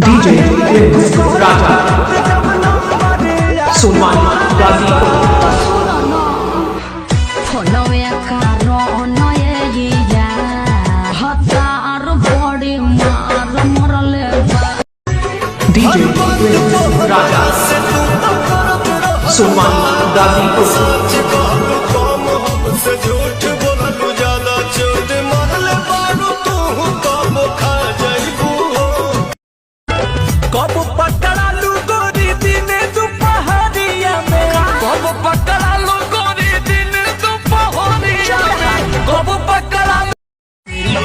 DJ राजा सुमन Ghazipur DJ राजा सुमन गाजीपुर कब पकड़ा लू गोरी दिन दोपहरिया में, कब पकड़ा लू गोरी दिन दोपहरिया में, कब पकड़ा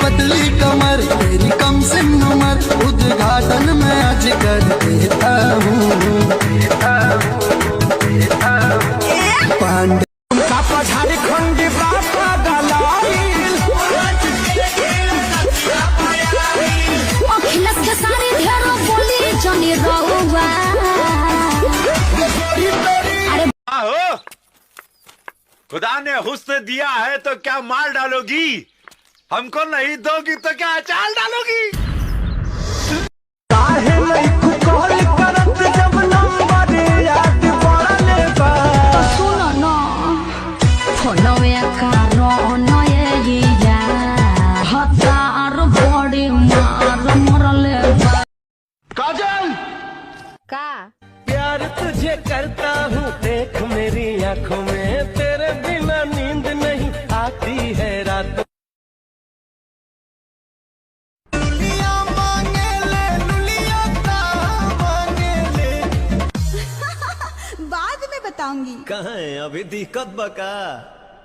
पतली कमर तेरी कम सिन उम्र उद्घाटन में आज कर देता हूँ पांडे झारखंड बापा गलाइल अखिलस के सारे ढेरों बोली जनी रहुआ। अरे हो खुदा ने हुस्न दिया है तो क्या मार डालोगी, हमको नहीं दोगी तो क्या अचार डालोगी। काहे नहीं कॉल करत जब नंबर याद पड़ले बा। सुनो ना फोनवे कारो नये या हतार बॉडी मार मरले बा। काजल का प्यार तुझे करता हूँ देख मेरी आंखों में, तेरे बिना नींद नहीं आती है रात। बाद में बताऊंगी। कहाँ है अभी दिक्कत बका।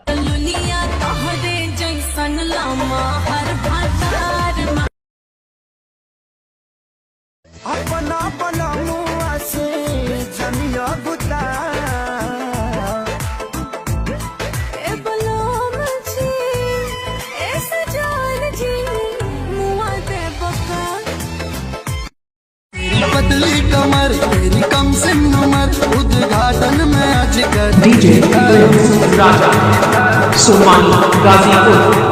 लुलिया तोहरे जैसन लामा हर भातार अपना बना मुआ से जमिया बुता। ए बलम जी ए सजान जी मुआ दे बका। पतली कमर तेरी कम सिन उम्र उद्घाटन में आज कर डीजे राजा सुमन गाजीपुर